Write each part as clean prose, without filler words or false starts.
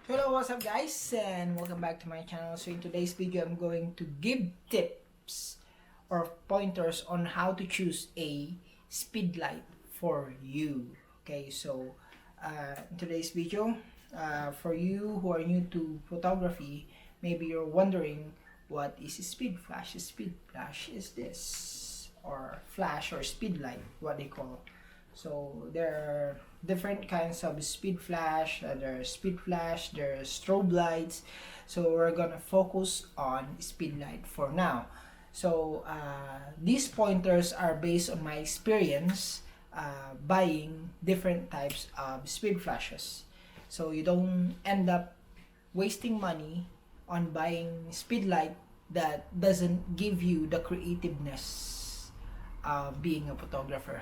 Hello, what's up guys, and welcome back to my channel. So in today's video, I'm going to give tips or pointers on how to choose a speed light for you. Okay, so in today's video, for you who are new to photography, maybe you're wondering what is a speed flash. A speed flash is this, or flash or speed light, what they call. So there are different kinds of speed flash. There's speed flash, there's strobe lights. So we're gonna focus on speed light for now. So these pointers are based on my experience buying different types of speed flashes. So you don't end up wasting money on buying speed light that doesn't give you the creativeness being a photographer.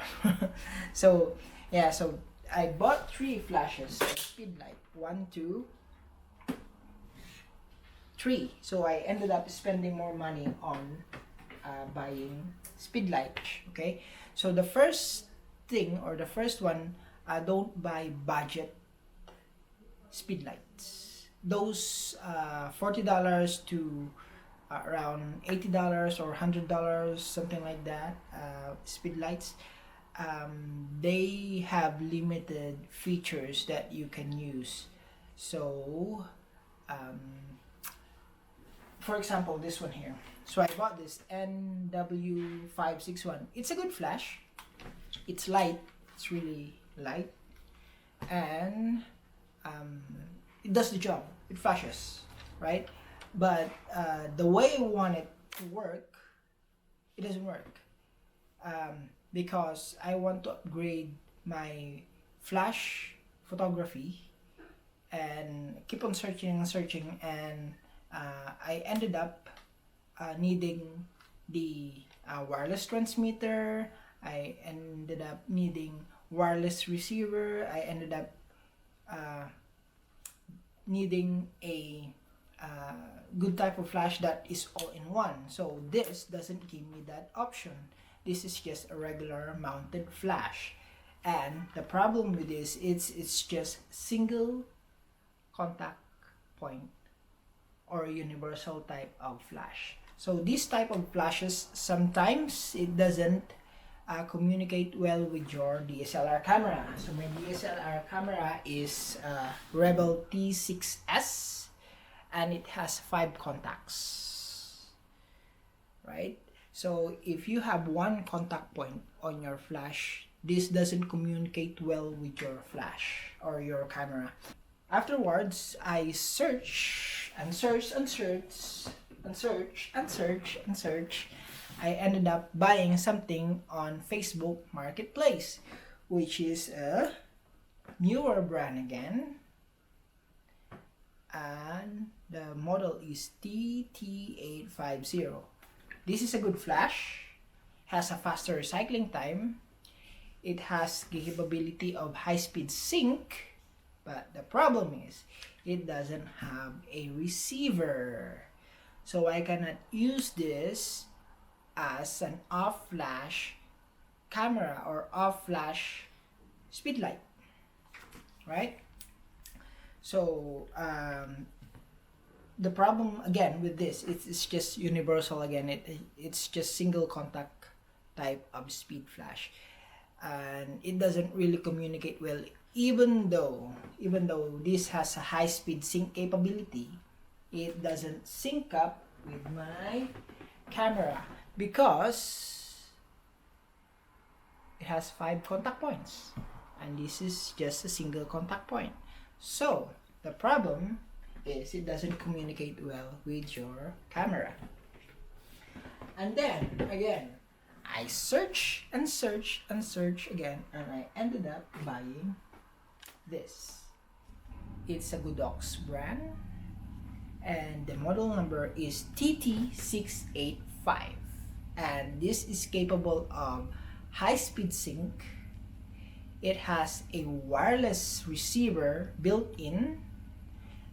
So yeah, so I bought 3 flashes of speed light, 1, 2, 3. So I ended up spending more money on buying speed light. Okay, so the first thing, or the first one, don't buy budget speed lights. Those $40 to around $80 or $100, something like that, speed lights. They have limited features that you can use. So for example, this one here. So I bought this NW561. It's a good flash. It's light. It's really light, and it does the job. It flashes, right? But the way I want it to work, it doesn't work, because I want to upgrade my flash photography and keep on searching and searching, and I ended up needing the wireless transmitter. I ended up needing wireless receiver. I ended up needing a good type of flash that is all-in-one. So this doesn't give me that option. This is just a regular mounted flash, and the problem with this, it's just single contact point or universal type of flash. So this type of flashes, sometimes it doesn't communicate well with your DSLR camera. So my DSLR camera is Rebel T6S, and it has 5 contacts, right? So if you have one contact point on your flash, this doesn't communicate well with your flash or your camera. Afterwards, I search and search and search and search and search and search. I ended up buying something on Facebook Marketplace, which is a newer brand again, and the model is TT850. This is a good flash, has a faster recycling time, it has the capability of high-speed sync, but the problem is it doesn't have a receiver. So I cannot use this as an off-flash camera or off-flash speed light, right? So the problem again with this, it's just universal again. It's just single contact type of speed flash, and it doesn't really communicate well. Even though this has a high speed sync capability, it doesn't sync up with my camera because it has 5 contact points, and this is just a single contact point. So the problem is it doesn't communicate well with your camera. And then again, I search and search and search again, and I ended up buying this. It's a Godox brand, and the model number is TT685, and this is capable of high-speed sync. It has a wireless receiver built in,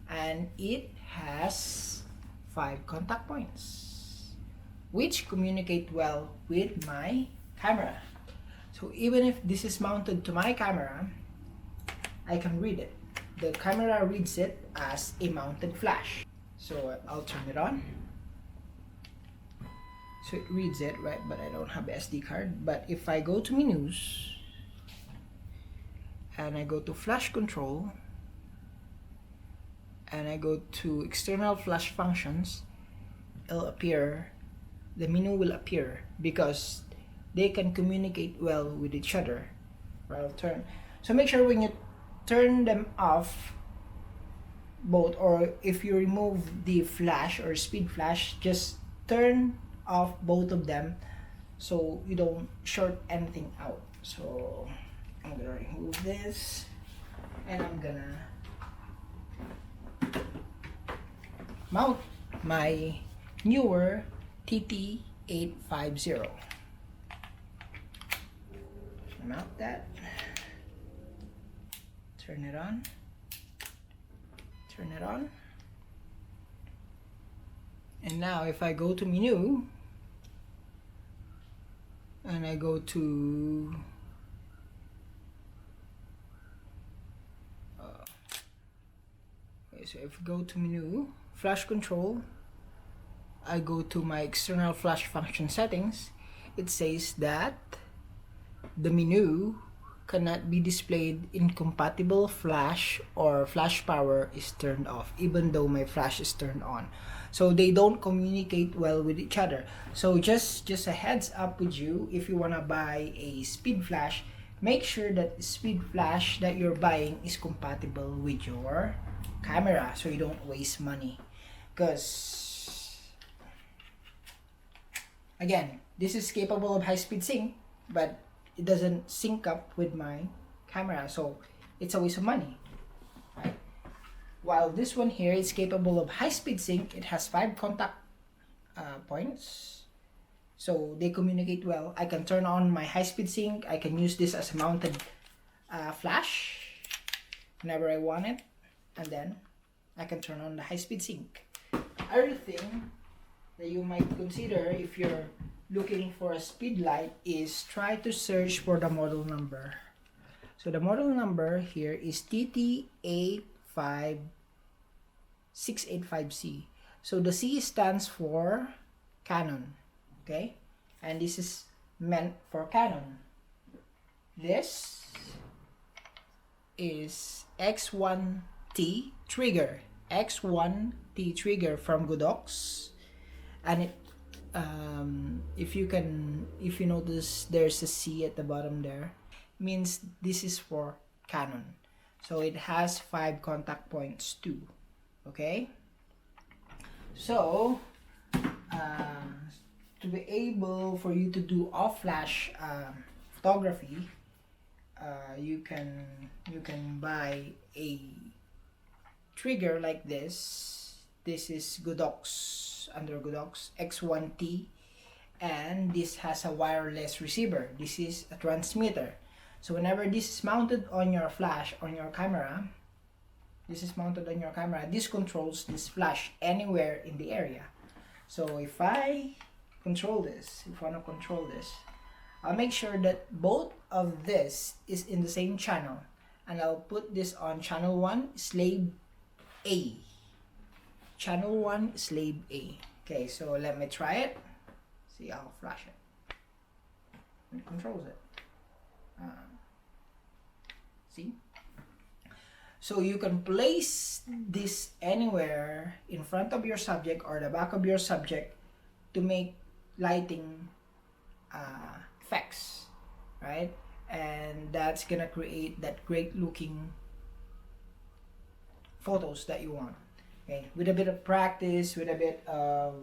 and it has 5 contact points, which communicate well with my camera. So even if this is mounted to my camera, I can read it. the camera reads it as a mounted flash. So I'll turn it on. So it reads it, right? But I don't have SD card. But if I go to menus and I go to flash control and I go to external flash functions, it'll appear, the menu will appear because they can communicate well with each other. Right, I'll turn. So make sure when you turn them off, both, or if you remove the flash or speed flash, just turn off both of them so you don't short anything out. So I'm gonna remove this and I'm gonna mount my newer TT850. Mount that, turn it on, turn it on, and now if I go to menu and I go to okay, so if I go to menu, flash control, I go to my external flash function settings, it says that the menu cannot be displayed, incompatible flash or flash power is turned off, even though my flash is turned on. So they don't communicate well with each other. So just a heads up with you, if you want to buy a speed flash, make sure that the speed flash that you're buying is compatible with your camera so you don't waste money. Because again, this is capable of high-speed sync, but it doesn't sync up with my camera, so it's a waste of money, right? While this one here is capable of high-speed sync, it has 5 contact points, so they communicate well. I can turn on my high-speed sync. I can use this as a mounted flash whenever I want it, and then I can turn on the high-speed sync. Other thing that you might consider if you're looking for a speedlite is try to search for the model number. So the model number here is TT85685C. So the C stands for Canon, okay? And this is meant for Canon. This is X1T trigger, X1T trigger from Godox, and it if you notice there's a C at the bottom there, means this is for Canon. So it has 5 contact points too, okay? So to be able for you to do off flash photography, you can buy a trigger like this. This is Godox, under Godox X1T, and this has a wireless receiver. This is a transmitter. So whenever this is mounted on your flash, on your camera, this controls this flash anywhere in the area. So if I control this, if I want to control this, I'll make sure that both of this is in the same channel, and I'll put this on channel 1, slave A. Channel 1, slave A. Okay, so let me try it. See, I'll flash it. It controls it. See? So you can place this anywhere in front of your subject or the back of your subject to make lighting effects, right? And that's gonna create that great looking photos that you want. Okay, with a bit of practice, with a bit of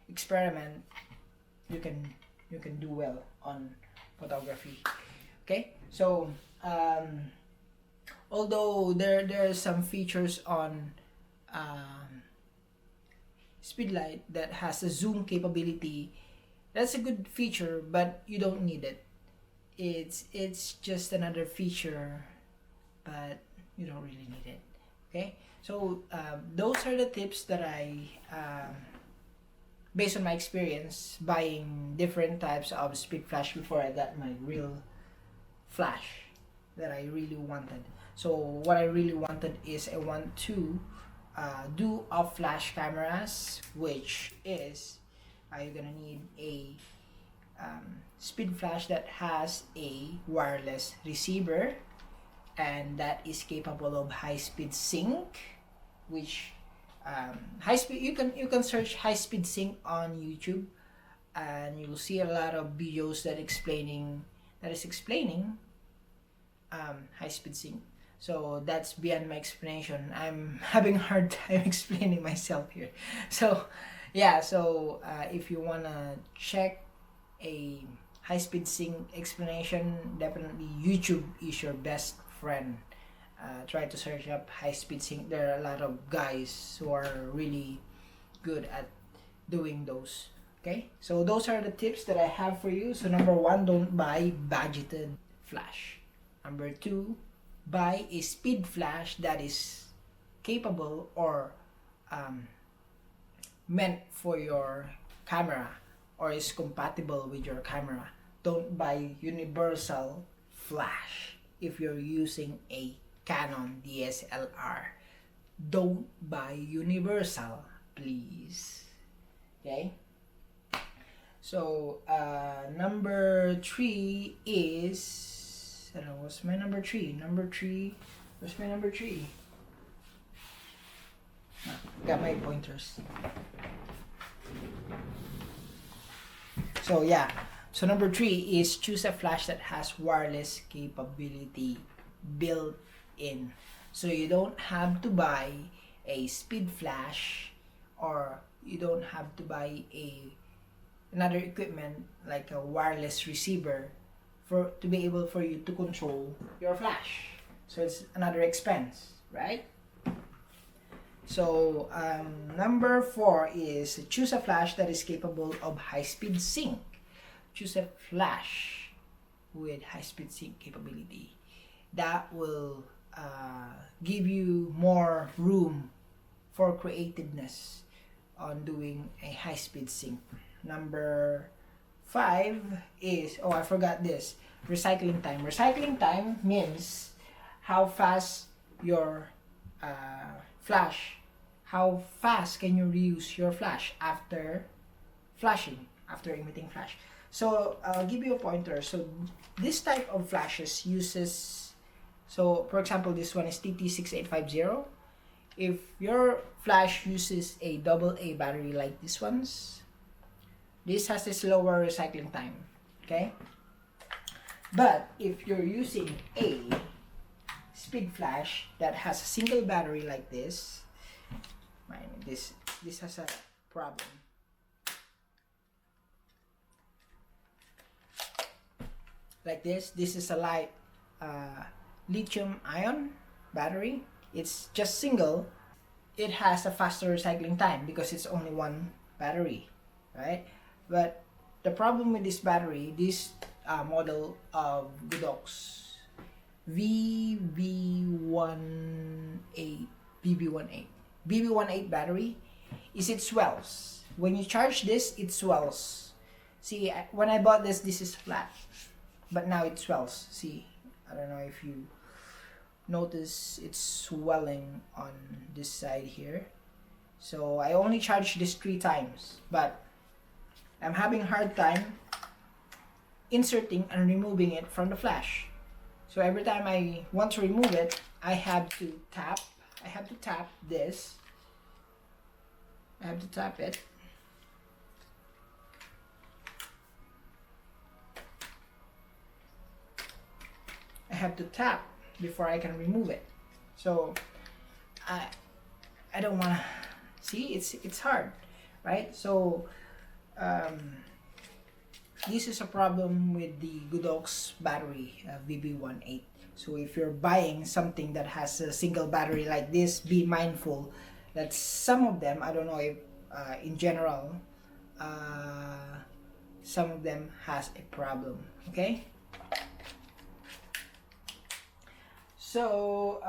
experiment, you can do well on photography. Okay, so although there are some features on speedlite that has a zoom capability, that's a good feature, but you don't need it. It's just another feature, but you don't really need it. Okay, so those are the tips that I based on my experience buying different types of speed flash before I got my real flash that I really wanted. So what I really wanted is I want to do off flash cameras, which is you're gonna need a speed flash that has a wireless receiver and that is capable of high speed sync, which high speed, you can search high speed sync on YouTube and you'll see a lot of videos that is explaining high speed sync. So that's beyond my explanation. I'm having a hard time explaining myself here. So yeah, so if you wanna check a high speed sync explanation, definitely YouTube is your best friend. Try to search up high speed sync. There are a lot of guys who are really good at doing those. Okay, so those are the tips that I have for you. So number one, don't buy budgeted flash. Number two, buy a speed flash that is capable or meant for your camera or is compatible with your camera. Don't buy universal flash if you're using a Canon DSLR. Don't buy universal, please. Okay? So number three is, I don't know, what's my number three? Where's my number three? Got my pointers. So yeah, so number three is choose a flash that has wireless capability built in. So you don't have to buy a speed flash or you don't have to buy another equipment like a wireless receiver to be able for you to control your flash. So it's another expense, right? So number four is choose a flash that is capable of high-speed sync. Choose a flash with high-speed sync capability. That will give you more room for creativeness on doing a high-speed sync. Number five is, oh, I forgot this, recycling time. Recycling time means how fast your flash, how fast can you reuse your flash after flashing, after emitting flash. So I'll give you a pointer. So this type of flashes uses, so for example, this one is TT6850. If your flash uses a AA battery like this one's, this has a slower recycling time, okay? But if you're using a speed flash that has a single battery like this, this has a problem. Like this is a lite lithium ion battery. It's just single. It has a faster recycling time because it's only one battery, right? But the problem with this battery, this model of Godox VB18 battery is it swells. When you charge this, it swells. See, when I bought this is flat, but now it swells. See, I don't know if you notice it's swelling on this side here. So I only charged this 3 times, but I'm having a hard time inserting and removing it from the flash. So every time I want to remove it, I have to tap this. I have to tap it. I have to tap before I can remove it. So I don't want to see, it's hard, right? So this is a problem with the Godox battery VB18. So if you're buying something that has a single battery like this, be mindful that some of them, I don't know if in general, some of them has a problem, okay? So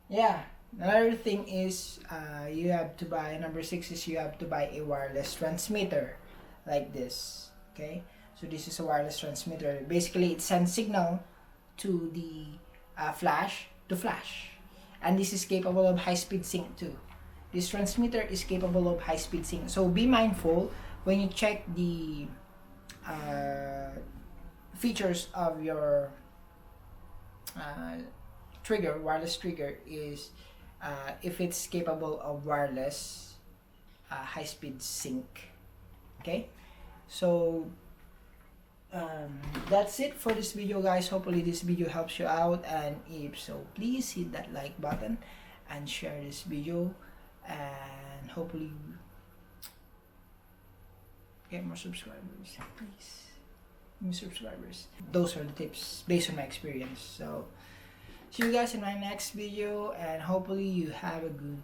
yeah, another thing is you have to buy, number 6 is you have to buy a wireless transmitter like this, okay? So this is a wireless transmitter. Basically it sends signal to the flash to flash. And this is capable of high-speed sync too. This transmitter is capable of high-speed sync. So be mindful when you check the features of your trigger, wireless trigger, is if it's capable of wireless high-speed sync. Okay, so that's it for this video, guys. Hopefully this video helps you out, and if so, please hit that like button and share this video, and hopefully get more subscribers, please. New subscribers. Those are the tips based on my experience. So see you guys in my next video, and hopefully you have a good